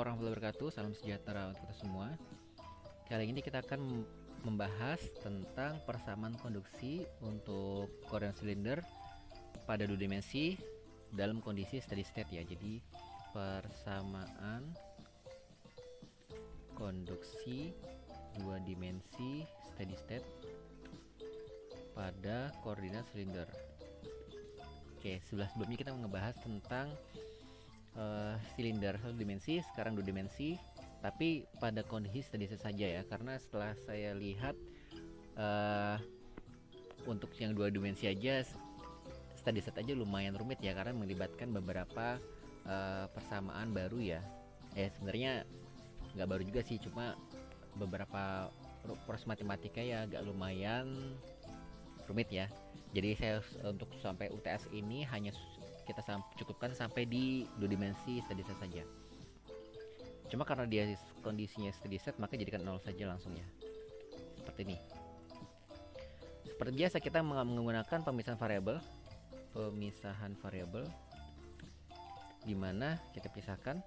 warahmatullahi wabarakatuh. Salam sejahtera untuk kita semua. Kali ini kita akan membahas tentang persamaan konduksi untuk coordinate silinder pada dua dimensi dalam kondisi steady state ya. Jadi persamaan konduksi dua dimensi steady state pada koordinat silinder. Oke, sebelumnya kita ngebahas tentang silinder satu dimensi, sekarang dua dimensi, tapi pada kondisi steady state saja ya, karena setelah saya lihat untuk yang dua dimensi aja steady state aja lumayan rumit ya, karena melibatkan beberapa persamaan baru ya. Sebenarnya nggak baru juga sih, cuma beberapa proses matematika ya agak lumayan rumit ya. Jadi saya untuk sampai UTS ini hanya kita cukupkan sampai di dua dimensi steady state saja. Cuma karena dia kondisinya steady state, maka jadikan 0 saja langsung ya. Seperti ini. Seperti biasa kita menggunakan pemisahan variabel di mana kita pisahkan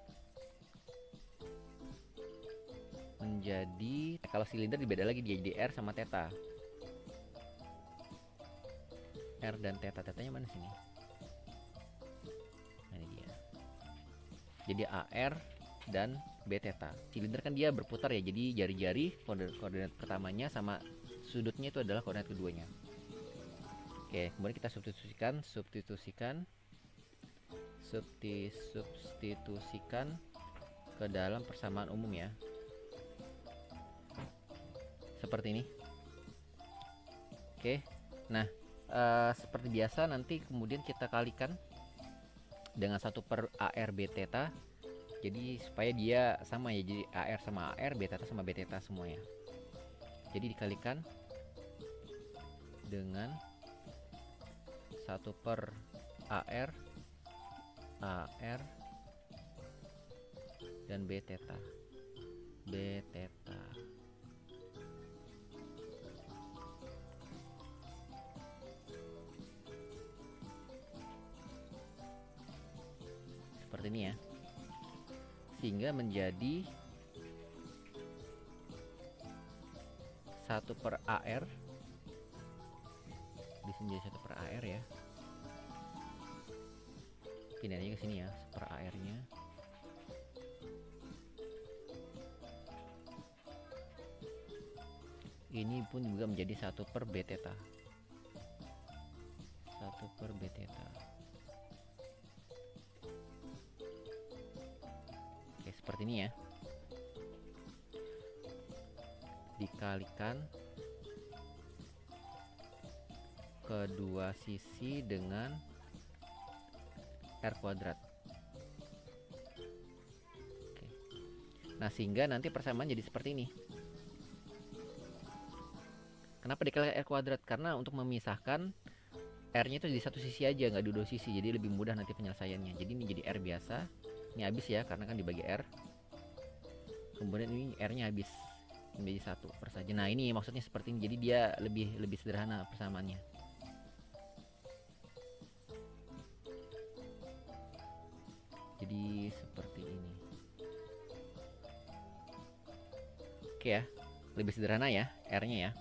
menjadi, kalau silinder dibeda lagi, dia jadi R sama theta. R dan theta, tetanya mana sini? Nah, ini dia. Jadi AR dan B theta. Silinder kan dia berputar ya, jadi jari-jari koordinat pertamanya sama sudutnya itu adalah koordinat keduanya. Oke, kemudian kita substitusikan ke dalam persamaan umum ya. Seperti ini. Oke. Nah, seperti biasa nanti kemudian kita kalikan dengan 1 per AR B theta. Jadi supaya dia sama ya, jadi AR sama AR, B theta sama B theta semuanya. Jadi dikalikan dengan 1 per AR dan B theta. Seperti ini ya, sehingga menjadi 1 per AR, bisa menjadi 1 per AR ya, pindahnya ke sini ya, per AR nya. Ini pun juga menjadi 1 per B theta, 1 per B theta. Oke, seperti ini ya, dikalikan kedua sisi dengan R kuadrat. Oke. Nah, sehingga nanti persamaan jadi seperti ini. Kenapa dikalikan R kuadrat? Karena untuk memisahkan R-nya itu di satu sisi aja, nggak di dua sisi, jadi lebih mudah nanti penyelesaiannya. Jadi ini jadi R biasa, ini habis ya karena kan dibagi R, kemudian ini R-nya habis menjadi 1 per saja. Nah, ini maksudnya seperti ini, jadi dia lebih sederhana persamaannya. Jadi seperti ini. Oke ya, lebih sederhana ya R-nya ya.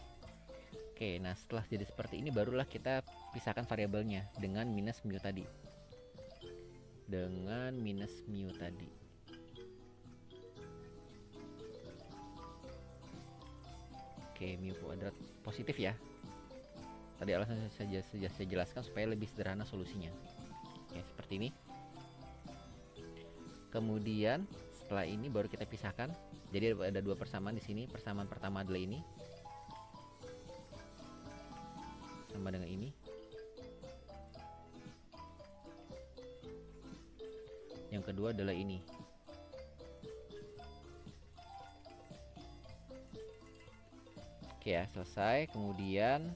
Oke, nah setelah jadi seperti ini barulah kita pisahkan variabelnya dengan minus mu tadi. Oke, mu kuadrat positif ya. Tadi alasan saya jelaskan supaya lebih sederhana solusinya. Oke, seperti ini. Kemudian setelah ini baru kita pisahkan. Jadi ada dua persamaan di sini. Persamaan pertama adalah ini, sama dengan ini. Yang kedua adalah ini. Oke ya, selesai. Kemudian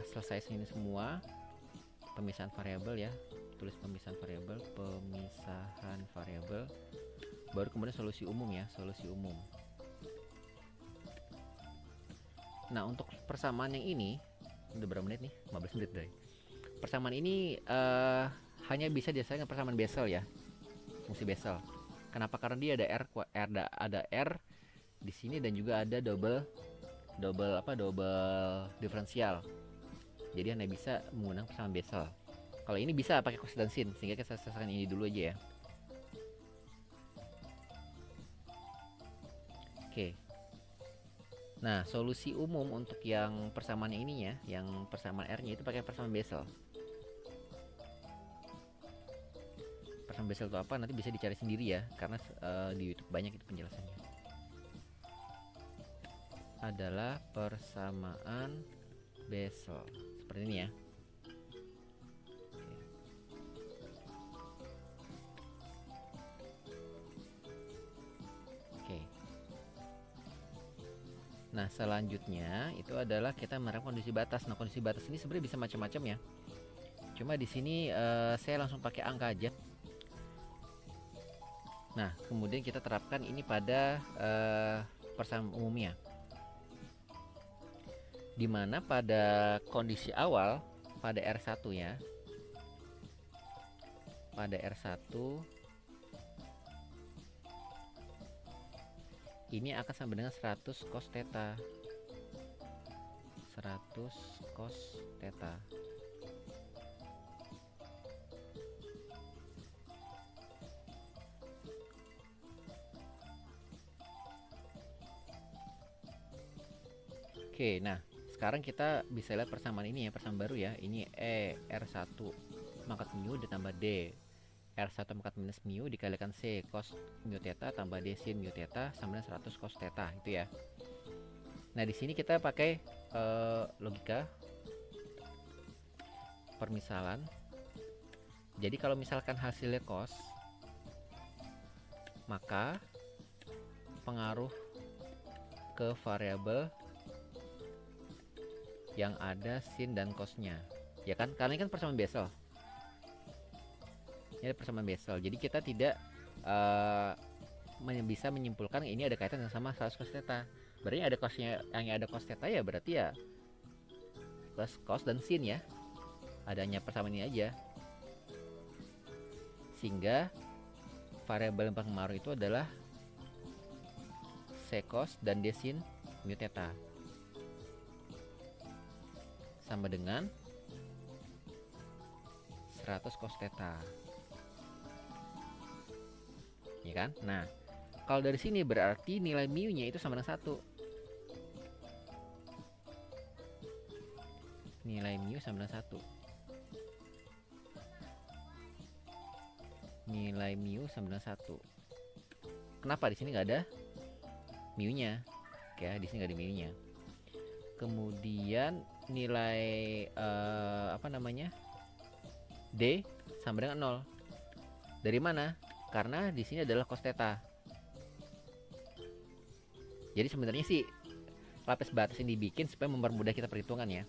selesai ini semua, pemisahan variabel ya, tulis pemisahan variabel, baru kemudian solusi umum ya, solusi umum. Nah, untuk persamaan yang ini udah berapa menit nih? 15 menit deh. Persamaan ini hanya bisa diselesaikan persamaan Bessel ya. fungsi Bessel. Kenapa? Karena dia ada R di sini dan juga ada double diferensial. Jadi hanya bisa menggunakan persamaan Bessel. Kalau ini bisa pakai cos dan sin, sehingga kita selesaikan ini dulu aja ya. Oke. Nah, solusi umum untuk yang persamaan ininya, yang persamaan R-nya itu pakai persamaan Bessel. Persamaan Bessel itu apa? Nanti bisa dicari sendiri ya, karena di YouTube banyak itu penjelasannya. Adalah persamaan Bessel. Seperti ini ya. Oke. Nah, selanjutnya itu adalah kita menerapkan kondisi batas. Nah, kondisi batas ini sebenarnya bisa macam-macam ya. Cuma di sini saya langsung pakai angka aja. Nah, kemudian kita terapkan ini pada persamaan umumnya. Dimana pada kondisi awal, pada R1 ya. Pada R1 ini akan sama dengan 100 cos theta. 100 cos theta. Oke, nah sekarang kita bisa lihat persamaan ini ya, persamaan baru ya. Ini R1 pangkat mu ditambah D R1 pangkat minus mu dikalikan C cos mu theta tambah D sin mu theta sama dengan 100 cos theta itu ya. Nah, di sini kita pakai logika permisalan. Jadi kalau misalkan hasilnya cos, maka pengaruh ke variabel yang ada sin dan cosnya, ya kan? Karena ini kan persamaan Bessel. Ini persamaan Bessel. Jadi kita tidak bisa menyimpulkan ini ada kaitan sama 100 cos theta. Berarti ada cosnya, yang ada cos theta ya berarti ya plus cos dan sin ya. Adanya persamaan ini aja. Sehingga variabel yang berpengaruh itu adalah secos dan d sin mu theta. Sama dengan 100 cos theta. Ya kan? Nah, kalau dari sini berarti nilai mu-nya itu sama dengan 1. Nilai mu sama dengan 1. Nilai mu sama dengan 1. Kenapa di sini nggak ada mu-nya? Oke, di sini nggak ada mu-nya. Kemudian nilai D sama dengan 0. Dari mana? Karena di sini adalah cos theta. Jadi sebenarnya sih lapis batas ini dibikin supaya mempermudah kita perhitungan ya.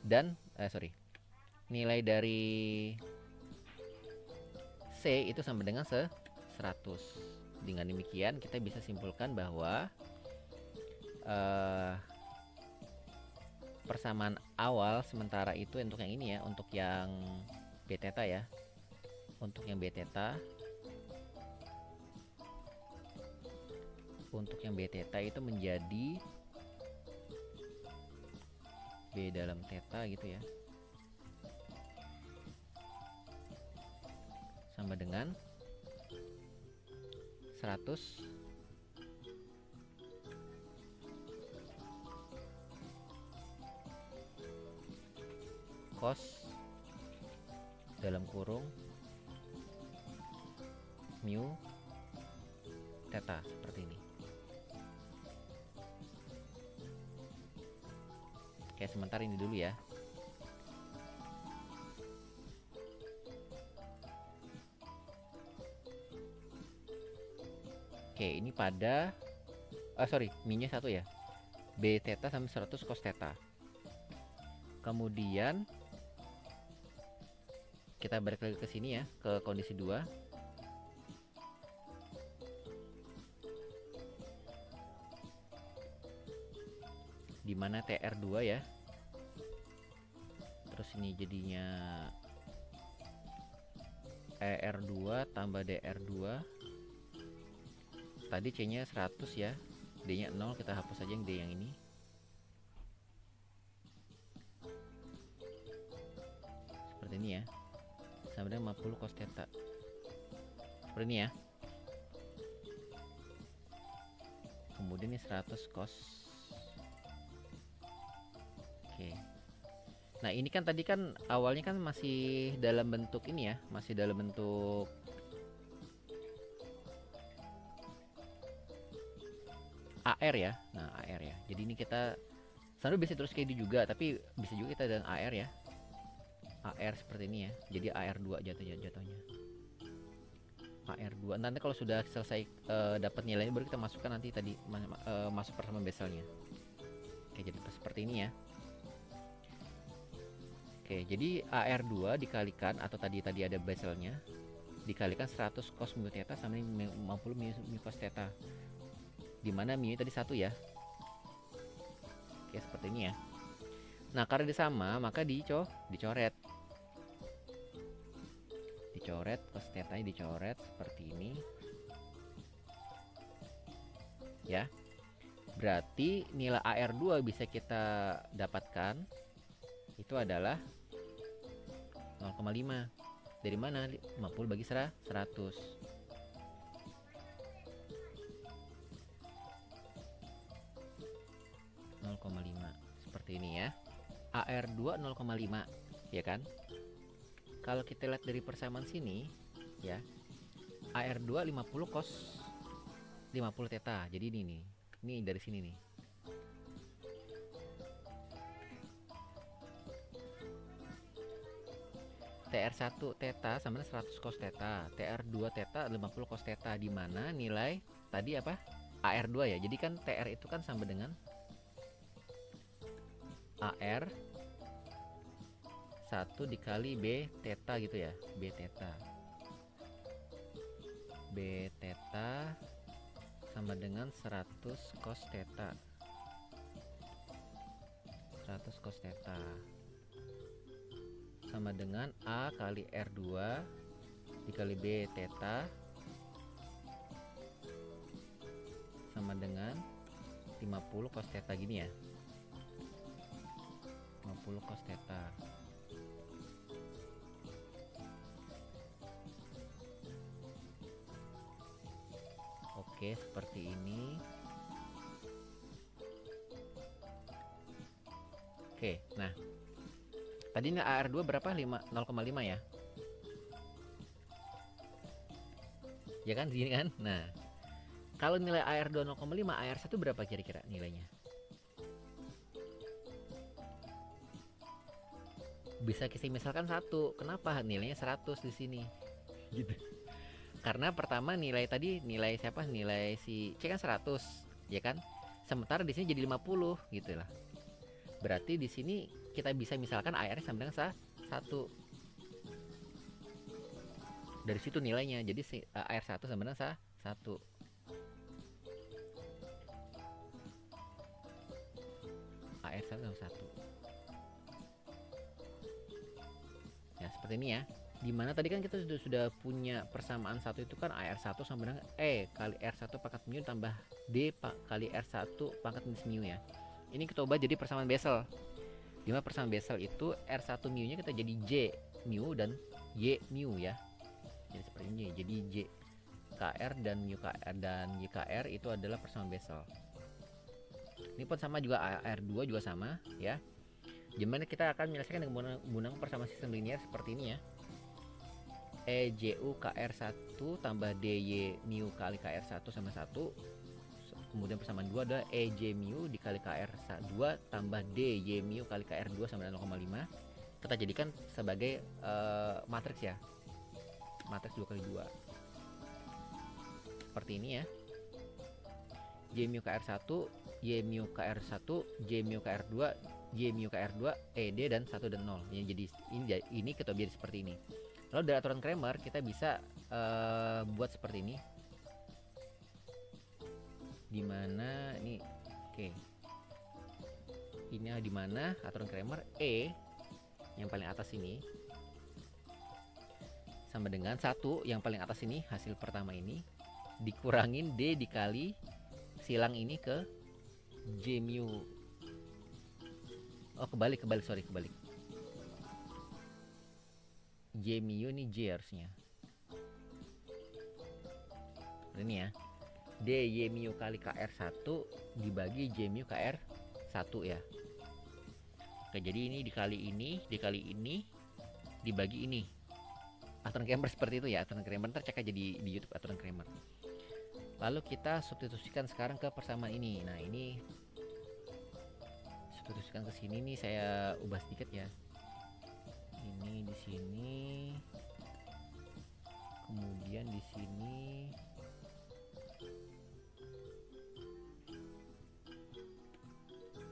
Dan nilai dari C itu sama dengan 100. Dengan demikian kita bisa simpulkan bahwa persamaan awal sementara itu untuk yang ini ya, untuk yang B theta ya. Untuk yang B theta itu menjadi B dalam theta gitu ya, sama dengan 100 cos dalam kurung mu theta seperti ini. Oke, sementara ini dulu ya. Oke, ini pada mu-nya 1 ya. B theta sama 100 cos theta. Kemudian kita balik lagi ke sini ya, ke kondisi 2. Dimana TR2 ya. Terus ini jadinya ER2 tambah DR2. Tadi C nya 100 ya, D nya 0, kita hapus aja yang D yang ini. Seperti ini ya, sama dengan 50 cos theta. Seperti ini ya. Kemudian ini 100 cos. Oke. Nah ini kan tadi kan awalnya kan masih dalam bentuk ini ya, masih dalam bentuk AR ya. Nah AR ya. Jadi ini kita sebenarnya bisa terus kayak ini juga, tapi bisa juga kita dengan AR ya. AR seperti ini ya. Jadi AR2 jatuhnya. AR2. Nanti kalau sudah selesai dapat nilainya baru kita masukkan nanti tadi masuk persamaan bezelnya. Oke, jadi seperti ini ya. Oke, jadi AR2 dikalikan atau tadi ada bezelnya dikalikan 100 cos mu theta sama 50 mu cos theta. Dimana mu tadi 1 ya. Oke, seperti ini ya. Nah, karena dia sama, maka dicoret. Dicoret cos theta-nya dicoret seperti ini. Ya. Berarti nilai AR2 bisa kita dapatkan itu adalah 0,5. Dari mana? 50 bagi 100. 0,5 seperti ini ya. AR2 0,5 ya kan? Kalau kita lihat dari persamaan sini ya, AR2 50 cos 50 theta. Jadi ini nih. Ini dari sini nih. TR1 theta sama 100 cos theta, TR2 theta 50 cos theta, di mana nilai tadi apa? AR2 ya. Jadi kan TR itu kan sama dengan AR 1 dikali B theta gitu ya. B theta. B theta sama dengan 100 cos theta. 100 cos theta sama dengan A kali R2 dikali B theta sama dengan 50 cos theta gini ya. 50 cos theta. Oke, seperti ini. Oke, nah tadi ini AR2 berapa? 0,5 ya? Ya kan, segini kan? Nah, kalau nilai AR2 0,5, AR1 berapa kira-kira nilainya? Bisa kita misalkan 1. Kenapa? Nilainya 100 di sini. Gitu. Karena pertama nilai tadi, nilai siapa? Nilai si C kan 100, ya kan? Sementara di sini jadi 50 gitu lah. Berarti di sini kita bisa misalkan AR sama dengan 1. Dari situ nilainya. Jadi AR1 sama dengan 1. AR1 sama 1. Ya, seperti ini ya. Dimana tadi kan kita sudah punya persamaan 1 itu kan AR1 sama dengan E kali R1 pangkat mu tambah D kali R1 pangkat minus mu ya. Ini kita ubah jadi persamaan Bessel. Dimana persamaan Bessel itu R1 mu nya kita jadi J mu dan Y mu ya. Jadi seperti ini. Jadi J KR dan mu KR dan Y KR itu adalah persamaan Bessel. Ini pun sama juga, AR2 juga sama ya. Dimana kita akan menyelesaikan dengan menggunakan persamaan sistem linear seperti ini ya. EJU KR1 tambah DY mu kali KR1 sama 1. Kemudian persamaan 2 adalah EJ mu dikali KR2 tambah DY mu kali KR2 sama dengan 0,5. Kita jadikan sebagai matriks ya. Matriks 2 kali 2. Seperti ini ya. J mu KR1, Y mu KR1, J mu KR2, Y mu KR2, ED dan 1 dan 0. Ya, jadi ini kita jadi seperti ini. Lalu dari aturan Cramer kita bisa buat seperti ini. Dimana ini, oke. Ini dimana aturan Cramer E yang paling atas ini sama dengan 1 yang paling atas ini, hasil pertama ini dikurangin D dikali silang ini ke J mu. Oh kebalik, sorry kebalik. J mu ini J harusnya. Ini ya. D Y mu kali KR1 dibagi J mu KR1 ya. Oke, jadi ini dikali ini dibagi ini. Aturan Cramer seperti itu ya, aturan Cramer, ntar cek aja di YouTube aturan Cramer. Lalu kita substitusikan sekarang ke persamaan ini. Nah, ini substitusikan ke sini nih, saya ubah sedikit ya. Ini di sini. Kemudian di sini.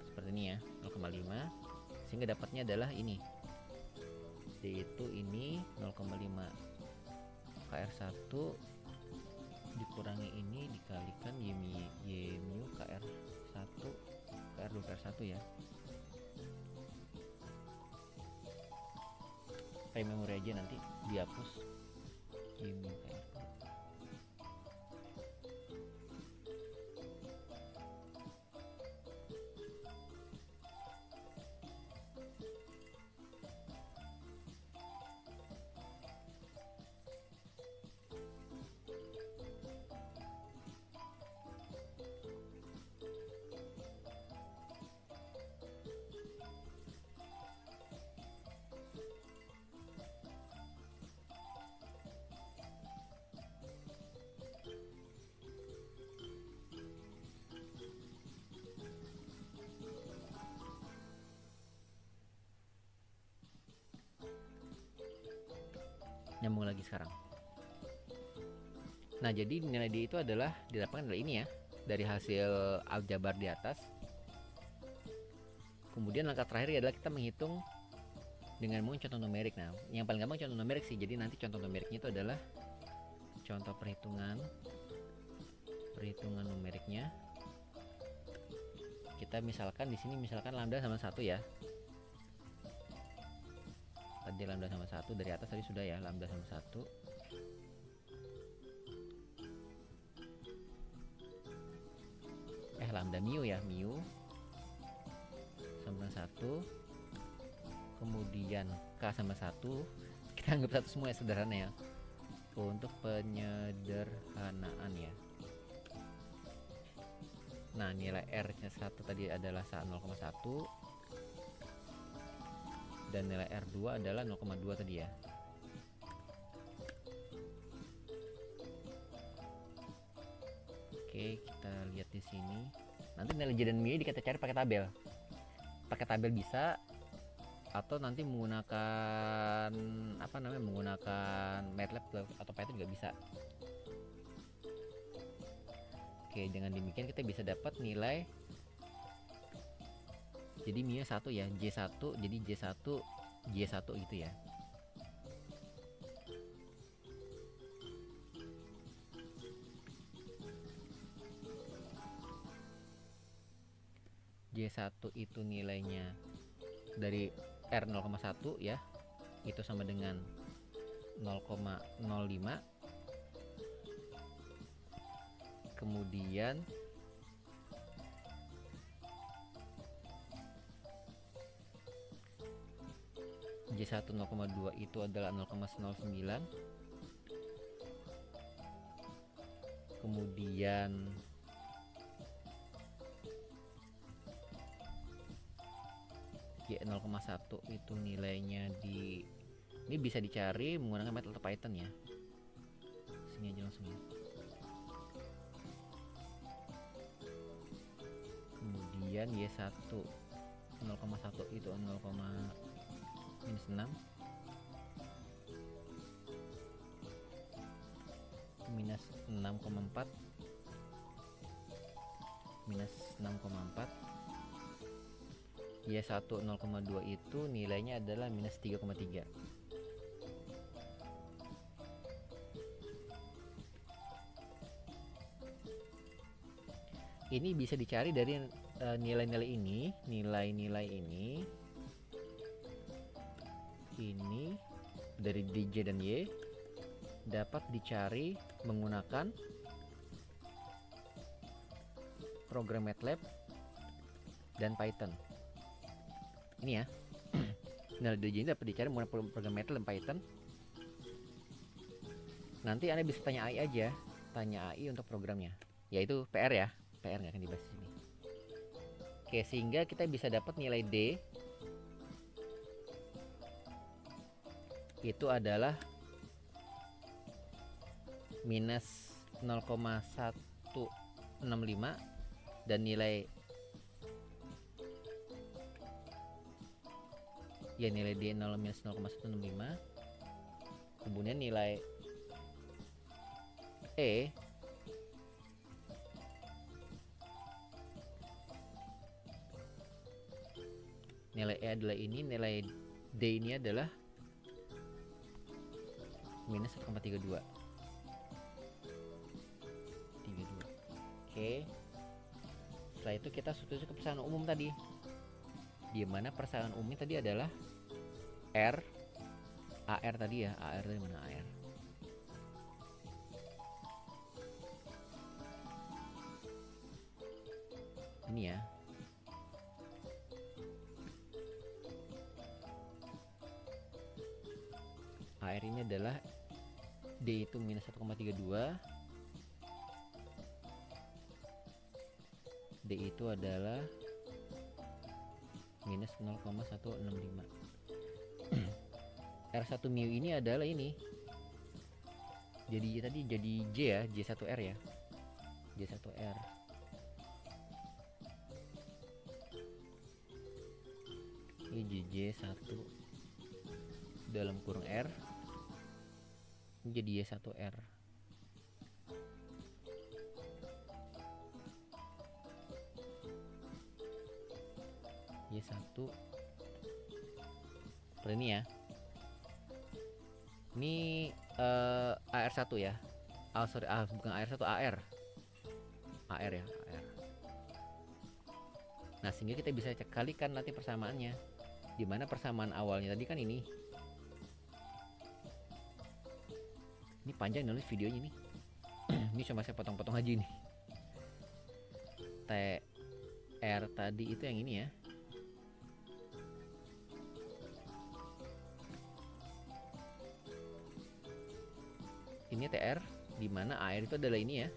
Seperti ini ya, 0,5. Sehingga dapatnya adalah ini. Yaitu ini 0,5 KR1 dikurangi ini dikalikan Y mu KR1 KR2 KR1 ya. Kayak memori aja, nanti dihapus Y mu KR2. Nyambung lagi sekarang. Nah, jadi nilai D itu adalah didapatkan dari ini ya, dari hasil aljabar di atas. Kemudian langkah terakhir adalah kita menghitung dengan menggunakan contoh numerik. Nah, yang paling gampang contoh numerik sih. Jadi nanti contoh numeriknya itu adalah contoh perhitungan numeriknya. Kita misalkan di sini misalkan lambda sama 1 ya. Tadi lambda sama 1 dari atas tadi sudah ya, lambda sama 1. Lambda mu ya, mu sama 1. Kemudian K sama 1. Kita anggap 1 semua ya, sederhana ya. Untuk penyederhanaan ya. Nah, nilai R-nya 1 tadi adalah 0,1. Dan nilai R2 adalah 0,2 tadi ya. Oke, kita lihat di sini. Nanti nilai J dan mu kita cari pakai tabel. Pakai tabel bisa, atau nanti menggunakan menggunakan MATLAB atau Python juga bisa. Oke, dengan demikian kita bisa dapat nilai. Jadi mu 1 ya, J1, jadi J1 gitu ya. J1 itu nilainya dari R0,1 ya, itu sama dengan 0,05. Kemudian J1 0,2 itu adalah 0,09. Kemudian Y0,1 itu nilainya ini bisa dicari menggunakan MATLAB atau Python ya. Sini aja langsung ya. Kemudian Y1 0,1 itu 0,6 minus 6,4 Y1 0,2 itu nilainya adalah minus 3,3. Ini bisa dicari dari nilai-nilai ini, ini dari DJ dan Y. dapat dicari menggunakan program MATLAB dan Python. Ini ya. Nilai DJ ini dapat dicari menggunakan program MATLAB dan Python. Nanti Anda bisa tanya AI aja, tanya AI untuk programnya. Yaitu PR ya, PR nggak akan dibahas di sini. Oke, sehingga kita bisa dapat nilai D itu adalah minus 0,165 dan nilai D 0 minus 0,165, kemudian nilai E adalah ini, nilai D ini adalah minus 1,32. Oke. Setelah itu kita substitusi ke persamaan umum tadi. Di mana persamaan umumnya tadi adalah R, AR tadi ya. AR dari mana AR? Ini ya. AR ini adalah D itu minus 1,32, D itu adalah minus 0,165. R1 mu ini adalah ini. Jadi tadi jadi J ya, J1R ya. J1R. Ini J1 dalam kurung R. Ini jadi Y1R. Y1 seperti ini ya. Ini AR1 ya. Bukan AR1, AR. AR ya, AR. Nah, sehingga kita bisa kalikan nanti persamaannya. Dimana persamaan awalnya tadi kan ini. Ini panjang nulis videonya nih. Ini cuma saya potong-potong aja nih. TR tadi itu yang ini ya. Ini TR, di mana AR itu adalah ini ya.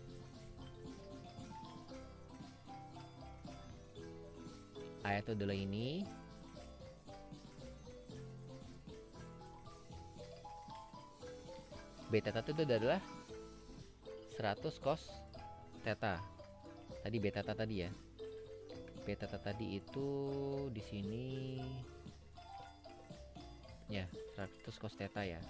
AR itu adalah ini. Beta itu adalah 100 cos theta. Tadi beta tadi ya. Beta tadi itu di sini ya 100 cos theta ya.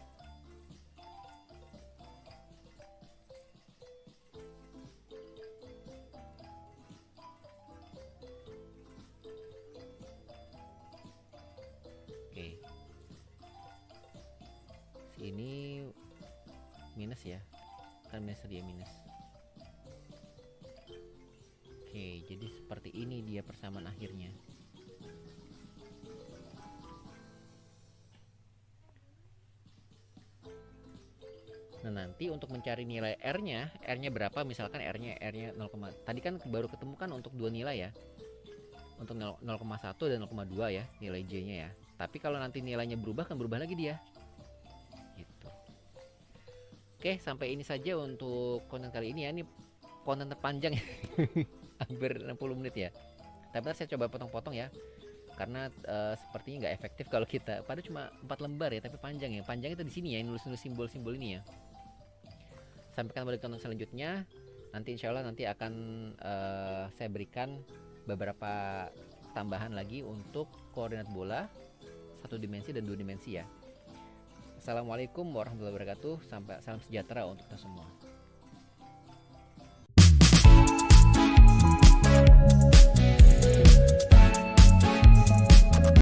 Oke. Ini minus ya, kan minus dia minus. Oke, jadi seperti ini dia persamaan akhirnya. Nah, nanti untuk mencari nilai R-nya berapa, misalkan R-nya 0, tadi kan baru ketemu kan untuk dua nilai ya, untuk 0,1 dan 0,2 ya nilai J-nya ya. Tapi kalau nanti nilainya berubah kan berubah lagi dia. Gitu. Oke, sampai ini saja untuk konten kali ini ya. Ini konten terpanjang ya. Hampir 60 menit ya. Tapi nanti saya coba potong-potong ya. Karena sepertinya nggak efektif kalau kita. Padahal cuma 4 lembar ya, tapi panjang ya. Panjang itu di sini ya, nulis-nulis simbol-simbol ini ya. Sampai ketemu di konten selanjutnya. Nanti insya Allah nanti akan saya berikan beberapa tambahan lagi untuk koordinat bola 1 dimensi dan 2 dimensi ya. Assalamualaikum warahmatullahi wabarakatuh. Sampai salam sejahtera untuk kita semua.